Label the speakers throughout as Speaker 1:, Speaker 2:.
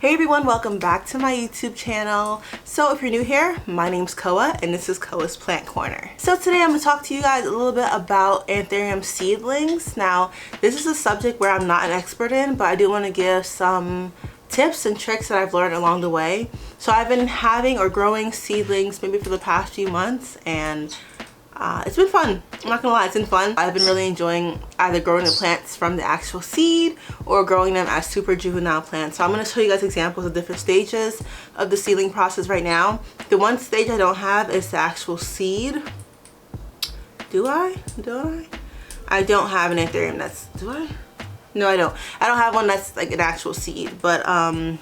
Speaker 1: Hey everyone, welcome back to my YouTube channel. So if you're new here, my name's Koa and this is Koa's Plant Corner. So today I'm going to talk to you guys a little bit about Anthurium seedlings. Now this is a subject where I'm not an expert in, but I do want to give some tips and tricks that I've learned along the way. So I've been having or growing seedlings maybe for the past few months, and it's been fun. I'm not gonna lie, it's been fun. I've been really enjoying either growing the plants from the actual seed or growing them as super juvenile plants. So I'm gonna show you guys examples of different stages of the seedling process right now. The one stage I don't have is the actual seed. Do I? I don't have an anthurium that's, do I? No, I don't. I don't have one that's like an actual seed, but I'm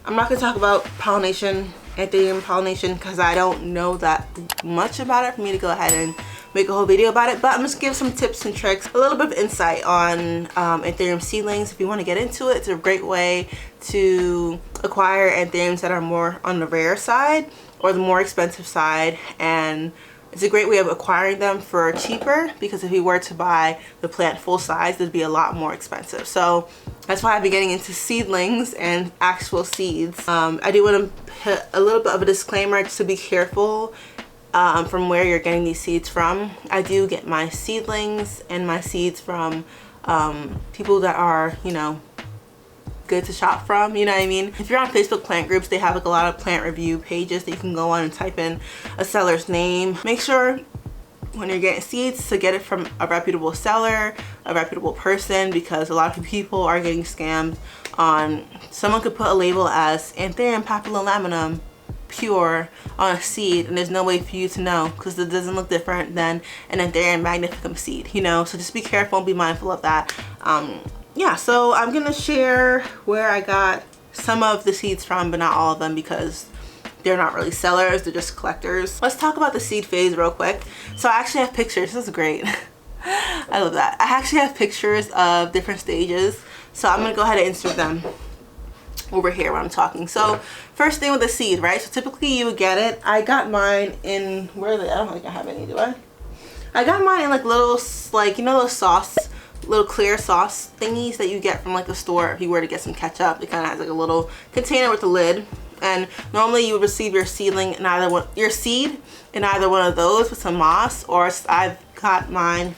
Speaker 1: not gonna talk about pollination, anthurium pollination, because I don't know that much about it for me to go ahead and make a whole video about it. But I'm just gonna give some tips and tricks, a little bit of insight on anthurium seedlings. If you want to get into it, it's a great way to acquire anthuriums that are more on the rare side or the more expensive side, and it's a great way of acquiring them for cheaper, because if you were to buy the plant full size, it'd be a lot more expensive. So that's why I've been getting into seedlings and actual seeds. I do want to put a little bit of a disclaimer just to be careful from where you're getting these seeds from. I do get my seedlings and my seeds from people that are, you know, good to shop from, you know what I mean? If you're on Facebook plant groups, they have like a lot of plant review pages that you can go on and type in a seller's name. Make sure when you're getting seeds to get it from a reputable seller, a reputable person, because a lot of people are getting scammed on, someone could put a label as Anthurium papillomaminum pure on a seed, and there's no way for you to know because it doesn't look different than an Anthurium magnificum seed, you know? So just be careful and be mindful of that. Yeah, so I'm gonna share where I got some of the seeds from, but not all of them, because they're not really sellers, they're just collectors. Let's talk about the seed phase real quick. So I actually have pictures. This is great. I love that. I actually have pictures of different stages, so I'm gonna go ahead and insert them over here when I'm talking. So first thing with the seed, right? So typically you would get it. I got mine in, where are they? I don't think I have any, do I? I got mine in like little, like, you know those little clear sauce thingies that you get from like a store if you were to get some ketchup. It kind of has like a little container with a lid, and normally you would receive your seedling in either one, your seed in either one of those with some moss, or I've gotten mine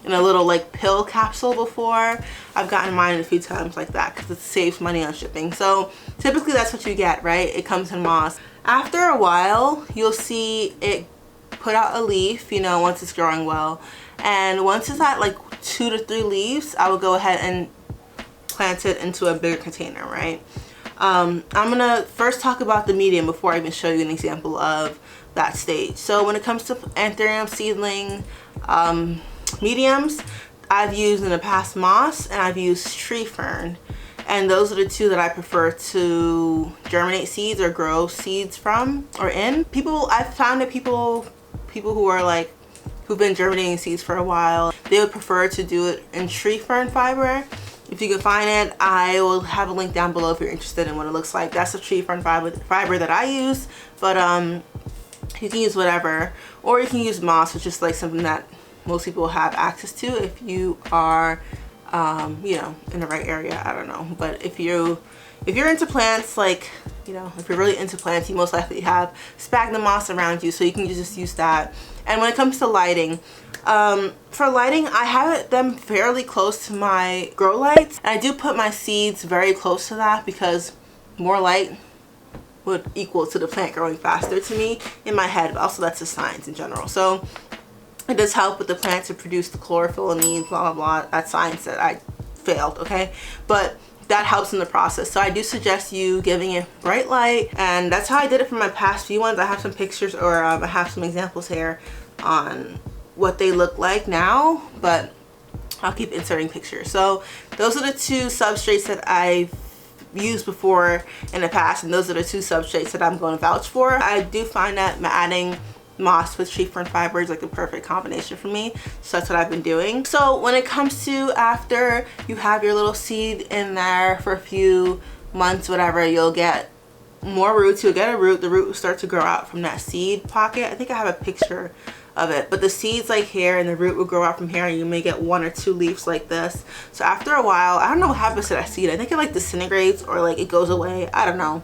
Speaker 1: in a little like pill capsule before. I've gotten mine a few times like that because it saves money on shipping. So typically that's what you get, right? It comes in moss. After a while you'll see it put out a leaf, you know, once it's growing well. And once it's at like 2 to 3 leaves, I will go ahead and plant it into a bigger container, right? I'm gonna first talk about the medium before I even show you an example of that stage. So when it comes to anthurium seedling mediums, I've used in the past moss and I've used tree fern. And those are the two that I prefer to germinate seeds or grow seeds from or in. I've found that people who are like, who've been germinating seeds for a while, they would prefer to do it in tree fern fiber. If you can find it, I will have a link down below if you're interested in what it looks like. That's the tree fern fiber that I use, but you can use whatever, or you can use moss, which is like something that most people have access to if you are you know, in the right area. I don't know, but if you're into plants, like, you know, if you're really into plants, you most likely have sphagnum moss around you, so you can just use that. And when it comes to lighting, for lighting, I have them fairly close to my grow lights, and I do put my seeds very close to that because more light would equal to the plant growing faster to me in my head, but also that's just science in general. So it does help with the plant to produce the chlorophyll it needs, blah blah blah. That's science that I failed, okay? But that helps in the process. So I do suggest you giving it bright light, and that's how I did it for my past few ones. I have some pictures, or I have some examples here on what they look like now, but I'll keep inserting pictures. So those are the two substrates that I've used before in the past, and those are the two substrates that I'm going to vouch for. I do find that adding moss with tree fern fiber is like the perfect combination for me, so that's what I've been doing. So when it comes to after you have your little seed in there for a few months, whatever, you'll get more roots. You'll get a root. The root will start to grow out from that seed pocket. I think I have a picture of it, but the seeds like here and the root will grow out from here, and you may get 1 or 2 leaves like this. So after a while, I don't know what happens to that seed. I think it like disintegrates or like it goes away. I don't know.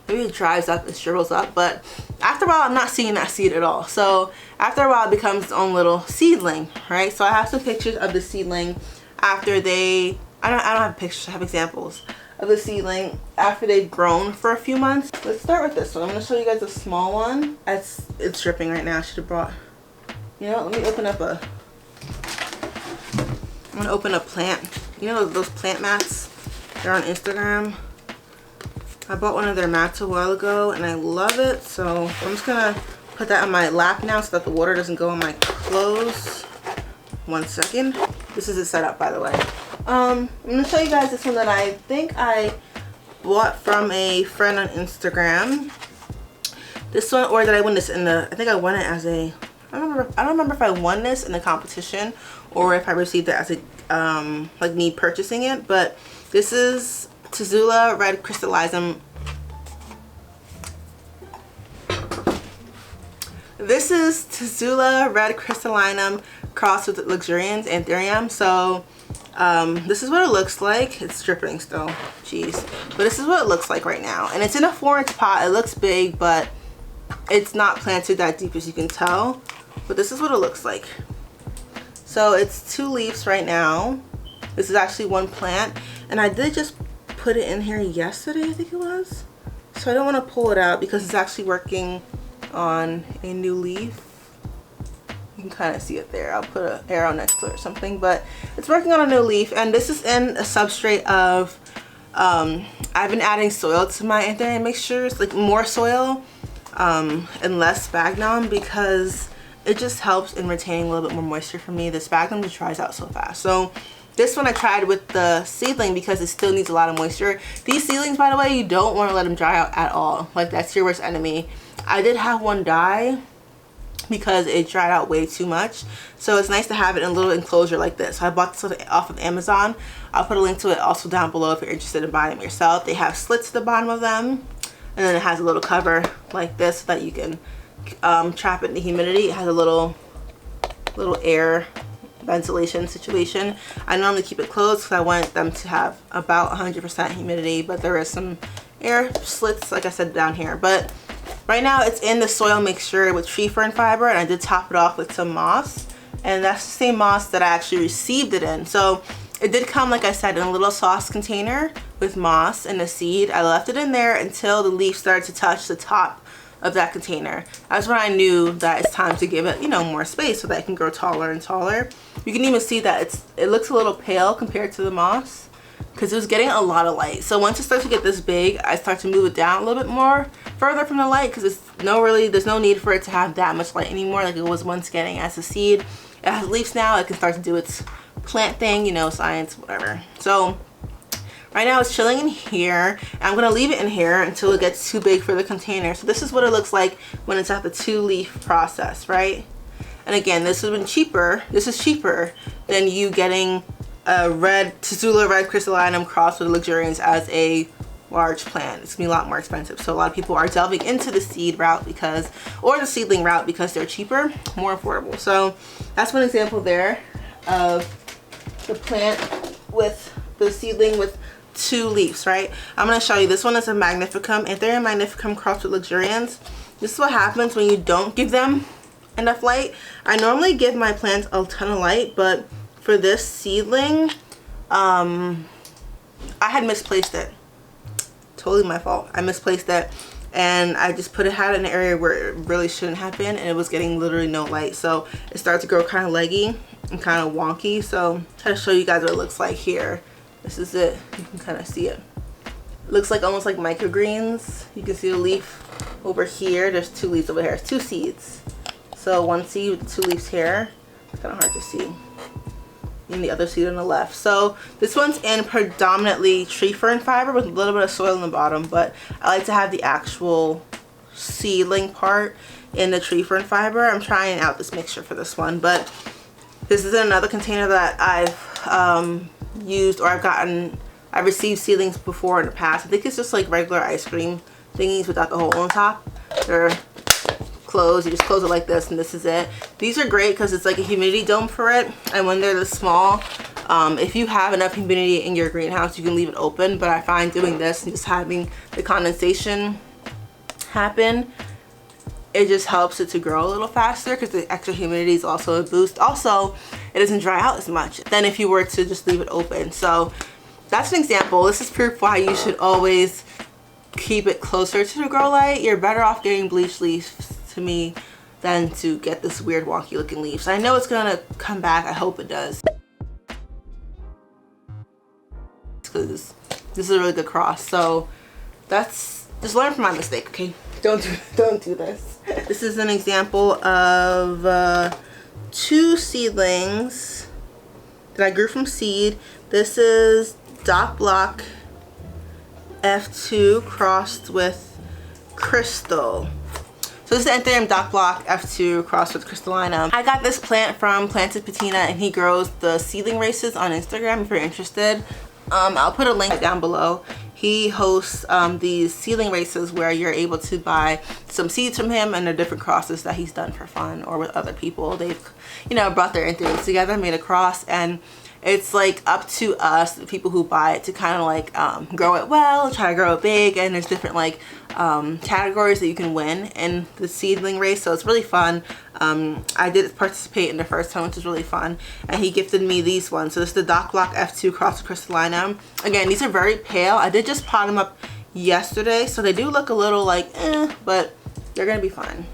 Speaker 1: Maybe it dries up, it shrivels up, but after a while I'm not seeing that seed at all. So after a while it becomes its own little seedling, right? So I have some pictures of the seedling after they, I don't have pictures, I have examples of the seedling after they've grown for a few months. Let's start with this one. I'm gonna show you guys a small one. It's dripping right now. I should have brought, you know, let me open up I'm gonna open a plant. You know those plant mats? They're on Instagram. I bought one of their mats a while ago and I love it, so I'm just gonna put that on my lap now so that the water doesn't go on my clothes. 1 second. This is the setup, by the way. I'm gonna show you guys this one that I think I bought from a friend on Instagram. This one, or did I win this in the, I think I won it as a, I don't remember if I won this in the competition or if I received it as a, like me purchasing it, but this is Tazula Red Crystallizum. This is Tazula Red Crystallinum crossed with Luxurians Anthurium. So this is what it looks like. It's dripping still, jeez. But this is what it looks like right now, and it's in a 4-inch pot. It looks big, but it's not planted that deep, as you can tell. But this is what it looks like. So it's 2 leaves right now. This is actually 1 plant, and I did just put it in here yesterday, I think it was. So I don't want to pull it out because it's actually working on a new leaf. You can kind of see it there. I'll put an arrow next to it or something, but it's working on a new leaf. And this is in a substrate of I've been adding soil to my anthurium mixtures, like more soil and less sphagnum, because it just helps in retaining a little bit more moisture for me. The sphagnum just dries out so fast. So this one I tried with the seedling because it still needs a lot of moisture. These seedlings, by the way, you don't want to let them dry out at all. Like, that's your worst enemy. I did have one die because it dried out way too much. So it's nice to have it in a little enclosure like this. So I bought this off of Amazon. I'll put a link to it also down below if you're interested in buying them yourself. They have slits at the bottom of them, and then it has a little cover like this so that you can trap it in the humidity. It has a little air ventilation situation. I normally keep it closed because I want them to have about 100% humidity, but there is some air slits, like I said, down here. But right now it's in the soil mixture with tree fern fiber, and I did top it off with some moss, and that's the same moss that I actually received it in. So it did come, like I said, in a little sauce container with moss and a seed. I left it in there until the leaf started to touch the top of that container. That's when I knew that it's time to give it, you know, more space so that it can grow taller and taller. You can even see that it looks a little pale compared to the moss because it was getting a lot of light. So once it starts to get this big, I start to move it down a little bit more further from the light because there's no need for it to have that much light anymore like it was once getting as a seed. It has leaves now. It can start to do its plant thing, you know, science, whatever. So right now it's chilling in here, and I'm gonna leave it in here until it gets too big for the container. So this is what it looks like when it's at the 2-leaf process, right? And again, this has been cheaper. This is cheaper than you getting a Tazula Red Crystallinum crossed with Luxurians as a large plant. It's gonna be a lot more expensive. So a lot of people are delving into the seed route or the seedling route because they're cheaper, more affordable. So that's one example there of the plant with the seedling with 2 leaves, right? I'm going to show you. This one is a Magnificum, Anthurium Magnificum crossed with Luxurians. This is what happens when you don't give them enough light. I normally give my plants a ton of light, but for this seedling, I had misplaced it. Totally my fault. I misplaced it, and I just had it in an area where it really shouldn't have been, and it was getting literally no light. So it started to grow kind of leggy and kind of wonky. So I'll try to show you guys what it looks like here. This is it. You can kind of see it. It looks like almost like microgreens. You can see the leaf over here. There's 2 leaves over here. It's 2 seeds. So 1 seed with 2 leaves here. It's kind of hard to see. And the other seed on the left. So this one's in predominantly tree fern fiber with a little bit of soil in the bottom, but I like to have the actual seedling part in the tree fern fiber. I'm trying out this mixture for this one, but this is another container that I've used, or I've received seedlings before in the past. I think it's just like regular ice cream thingies without the hole on top. They're close. You just close it like this, and this is it. These are great because it's like a humidity dome for it, and when they're this small, if you have enough humidity in your greenhouse, you can leave it open, but I find doing this and just having the condensation happen, it just helps it to grow a little faster because the extra humidity is also a boost. Also, it doesn't dry out as much than if you were to just leave it open. So that's an example. This is proof why you should always keep it closer to the grow light. You're better off getting bleached leaves, to me, than to get this weird wonky looking leaves. I know it's gonna come back. I hope it does, because this is a really good cross. So that's, just learn from my mistake, okay? Don't do this. This is an example of 2 seedlings that I grew from seed. This is Dock Block F2 crossed with Crystal. So this is Anthurium Dock Block F2 crossed with Crystalina. I got this plant from Planted Patina, and he grows the seedling races on Instagram if you're interested. I'll put a link down below. He hosts these seedling races where you're able to buy some seeds from him, and they're different crosses that he's done for fun or with other people. They've, you know, brought their anthuriums together, made a cross, and it's like up to us, the people who buy it, to kind of like grow it well, try to grow it big, and there's different like categories that you can win in the seedling race, so it's really fun. I did participate in the first one, which was really fun, and he gifted me these ones. So this is the Dock Block F2 cross with Crystalina. Again, these are very pale. I did just pot them up yesterday, so they do look a little like but they're gonna be fine.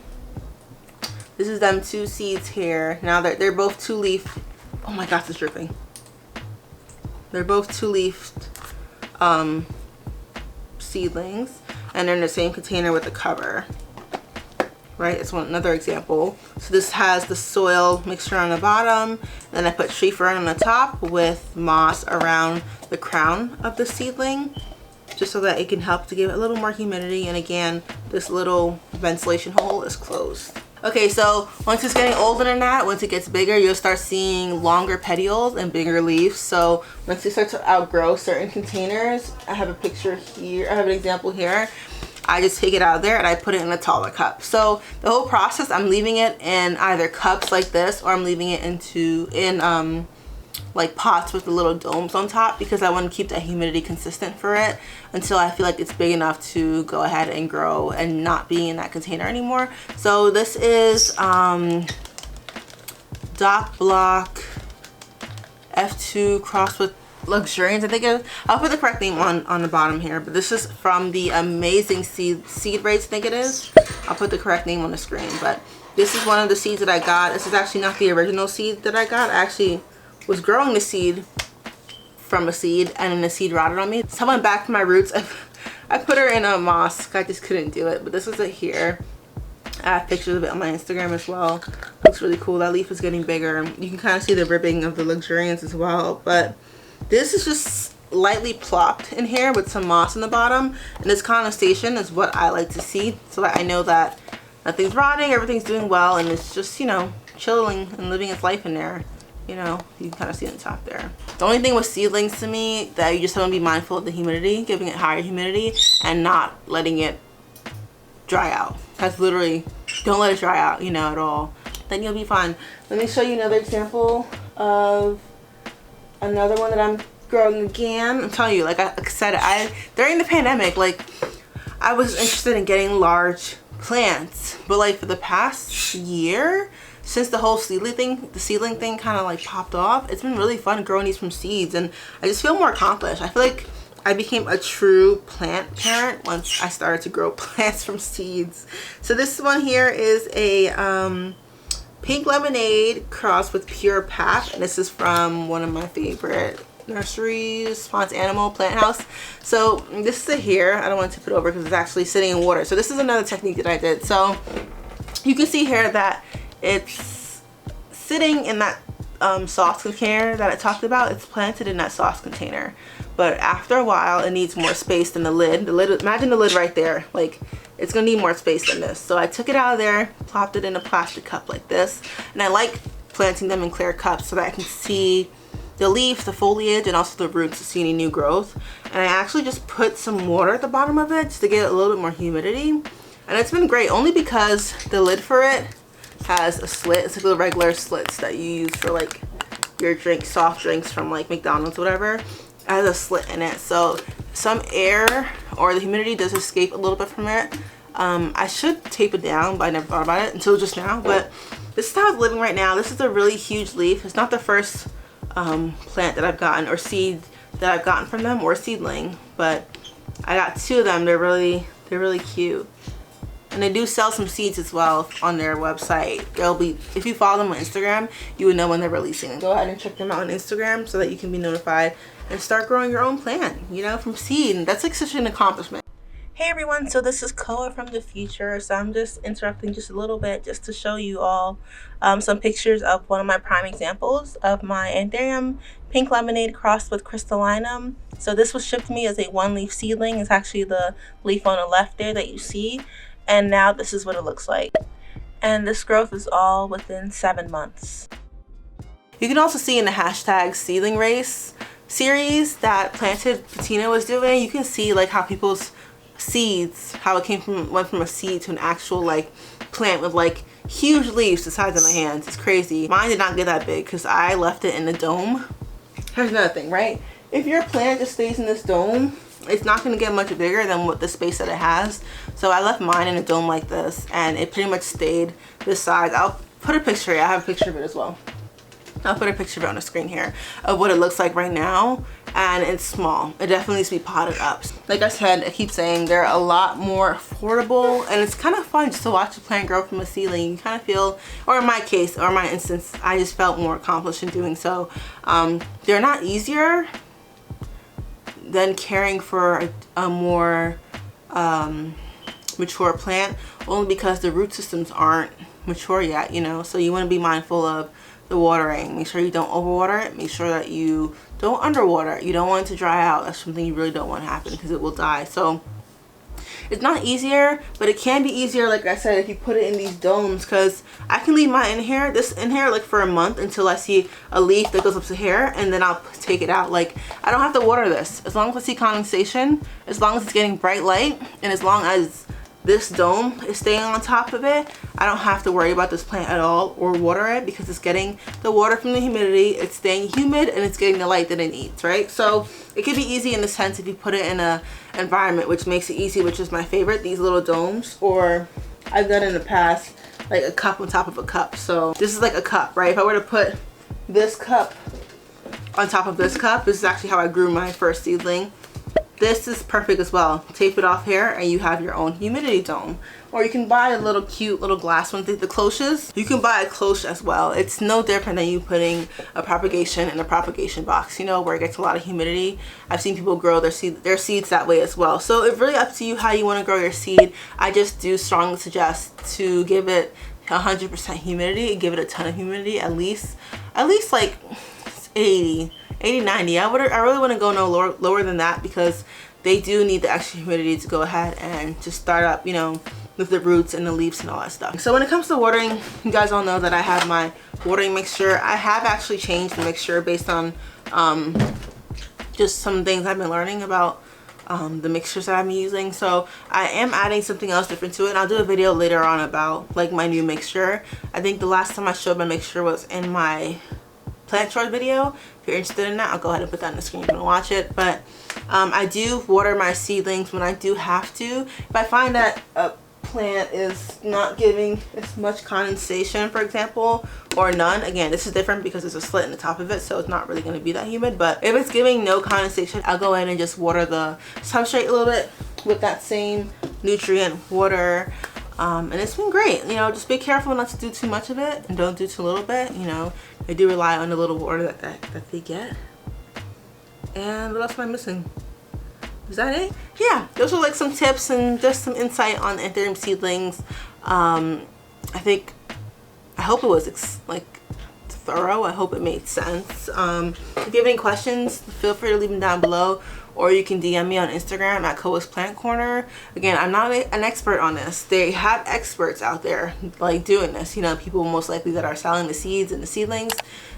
Speaker 1: This is them 2 seeds here. Now they're both 2-leaf. Oh my gosh, it's dripping. They're both 2-leafed seedlings, and they're in the same container with the cover. Right, it's another example. So this has the soil mixture on the bottom, and I put tree fern on the top with moss around the crown of the seedling, just so that it can help to give it a little more humidity. And again, this little ventilation hole is closed. Okay, so once it's getting older than that, once it gets bigger, you'll start seeing longer petioles and bigger leaves. So once you start to outgrow certain containers, I have a picture here, I have an example here. I just take it out of there and I put it in a taller cup. So the whole process, I'm leaving it in either cups like this, or I'm leaving it in like pots with the little domes on top, because I want to keep that humidity consistent for it until I feel like it's big enough to go ahead and grow and not be in that container anymore. So this is Dock Block F2 crossed with Luxuriance, I think it is. I'll put the correct name on the bottom here, but this is from the Amazing Seed Rates, I think it is. I'll put the correct name on the screen, but this is one of the seeds that I got. This is actually not the original seed that I got. I actually was growing the seed from a seed, and then the seed rotted on me. So I went back to my roots. I put her in a moss. I just couldn't do it, but this is it here. I have pictures of it on my Instagram as well. Looks really cool. That leaf is getting bigger. You can kind of see the ribbing of the Luxuriance as well, but this is just lightly plopped in here with some moss in the bottom, and this condensation is what I like to see, so that I know that nothing's rotting, everything's doing well, and it's just, you know, chilling and living its life in there. You know, you can kind of see on the top there. The only thing with seedlings to me, that you just have to be mindful of the humidity, giving it higher humidity and not letting it dry out. That's literally, don't let it dry out, you know, at all. Then you'll be fine. Let me show you another example of another one that I'm growing again. I'm telling you, like I said, during the pandemic, like I was interested in getting large plants, but like for the past year, since the whole seedling thing kind of like popped off, it's been really fun growing these from seeds, and I just feel more accomplished. I feel like I became a true plant parent once I started to grow plants from seeds. So this one here is a Pink Lemonade crossed with Pure Pap, and this is from one of my favorite nurseries, Fonts Animal Plant House. So this is a here. I don't want to tip it over because it's actually sitting in water. So this is another technique that I did. So you can see here that it's sitting in that sauce container that I talked about. It's planted in that sauce container, but after a while it needs more space than the lid. Imagine the lid right there. Like, it's gonna need more space than this. So I took it out of there, plopped it in a plastic cup like this, and I like planting them in clear cups so that I can see the leaf, the foliage, and also the roots to see any new growth. And I actually just put some water at the bottom of it just to get a little bit more humidity. And it's been great only because the lid for it has a slit. It's like the regular slits that you use for like your soft drinks from like McDonald's or whatever. It has a slit in it, so some air or the humidity does escape a little bit from it. I should tape it down, but I never thought about it until just now. But this is how it's living right now. This is a really huge leaf. It's not the first plant that I've gotten or seed that I've gotten from them, or seedling, but I got 2 of them. They're really cute. And they do sell some seeds as well on their website. They'll be, if you follow them on Instagram, you would know when they're releasing. And go ahead and check them out on Instagram so that you can be notified and start growing your own plant, you know, from seed. And that's like such an accomplishment. Hey everyone, so this is Koa from the future. So I'm just interrupting just a little bit just to show you all some pictures of one of my prime examples of my Anthurium pink lemonade crossed with crystallinum. So this was shipped to me as a 1-leaf seedling. It's actually the leaf on the left there that you see. And now this is what it looks like. And this growth is all within 7 months. You can also see in the hashtag seedling race series that Planted Patina was doing, you can see like how people's seeds, how it went from a seed to an actual like plant with like huge leaves the size of my hands. It's crazy. Mine did not get that big because I left it in the dome. Here's another thing, right? If your plant just stays in this dome, it's not going to get much bigger than what the space that it has. So I left mine in a dome like this, and it pretty much stayed this size. I'll put a picture here. I have a picture of it as well. I'll put a picture of it on the screen here of what it looks like right now, and it's small. It definitely needs to be potted up. Like I said, I keep saying they're a lot more affordable, and it's kind of fun just to watch a plant grow from a seedling. You kind of feel, or in my case, or in my instance, I just felt more accomplished in doing so. They're not easier than caring for a more mature plant, only because the root systems aren't mature yet, you know. So you want to be mindful of the watering. Make sure you don't overwater it. Make sure that you don't underwater it. You don't want it to dry out. That's something you really don't want to happen because it will die. So it's not easier, but it can be easier, like I said, if you put it in these domes, because I can leave mine in here, like for a month until I see a leaf that goes up to here, and then I'll take it out. Like, I don't have to water this. As long as I see condensation, as long as it's getting bright light, and as long as this dome is staying on top of it, I don't have to worry about this plant at all or water it, because it's getting the water from the humidity, it's staying humid, and it's getting the light that it needs, right? So it can be easy in the sense if you put it in a environment, which makes it easy, which is my favorite, these little domes. Or I've done in the past like a cup on top of a cup. So this is like a cup, right? If I were to put this cup on top of this cup, this is actually how I grew my first seedling. This is perfect as well. Tape it off here and you have your own humidity dome. Or you can buy a little cute little glass one, the cloches. You can buy a cloche as well. It's no different than you putting a propagation in a propagation box, you know, where it gets a lot of humidity. I've seen people grow their seeds that way as well. So it's really up to you how you want to grow your seed. I just do strongly suggest to give it 100% humidity and give it a ton of humidity, at least like 80, 90. I really want to go no lower than that, because they do need the extra humidity to go ahead and just start up, you know, with the roots and the leaves and all that stuff. So when it comes to watering, you guys all know that I have my watering mixture. I have actually changed the mixture based on just some things I've been learning about the mixtures that I'm using. So I am adding something else different to it, and I'll do a video later on about like my new mixture. I think the last time I showed my mixture was in my plant chores video. If you're interested in that, I'll go ahead and put that on the screen if you want to watch it. But I do water my seedlings when I do have to. If I find that a plant is not giving as much condensation, for example, or none, again, this is different because there's a slit in the top of it, so it's not really going to be that humid. But if it's giving no condensation, I'll go in and just water the substrate a little bit with that same nutrient water. And it's been great. You know, just be careful not to do too much of it, and don't do too little bit. You know, they do rely on the little water that they get. And what else am I missing? Is that it? Yeah, those are like some tips and just some insight on Anthurium seedlings. I hope it was like thorough. I hope it made sense. If you have any questions, feel free to leave them down below, or you can DM me on Instagram at Koa's Plant Corner. Again, I'm not an expert on this. They have experts out there like doing this. You know, people most likely that are selling the seeds and the seedlings.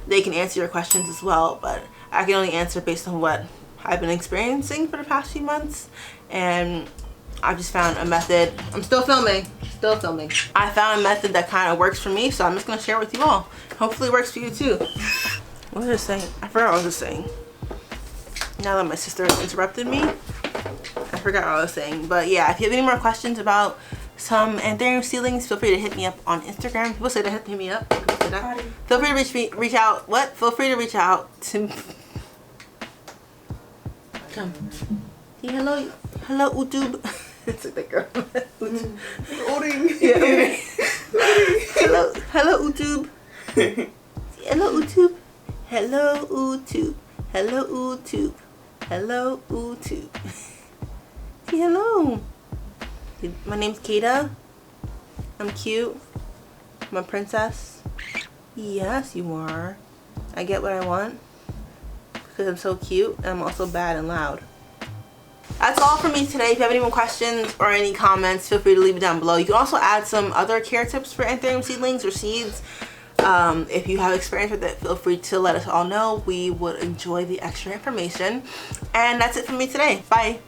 Speaker 1: They can answer your questions as well, but I can only answer based on what I've been experiencing for the past few months. And I just found a method. I'm still filming. I found a method that kind of works for me, so I'm just gonna share it with you all. Hopefully it works for you too. What was I saying? I forgot what I was saying. Now that my sister has interrupted me, I forgot what I was saying. But yeah, if you have any more questions about some anthurium seedlings, feel free to hit me up on Instagram. People say to hit me up. Feel free to reach out. What? Feel free to reach out to. Come. Say hello, YouTube. It's like that girl. Yeah. Hello, YouTube. Hello, YouTube. Hello, YouTube. Hello, YouTube. Hello, YouTube. Say hello. My name's Kata. I'm cute. I'm a princess. Yes, you are. I get what I want because I'm so cute, and I'm also bad and loud. That's all for me today. If you have any more questions or any comments, feel free to leave it down below. You can also add some other care tips for anthurium seedlings or seeds. If you have experience with it, feel free to let us all know. We would enjoy the extra information. And that's it for me today. Bye.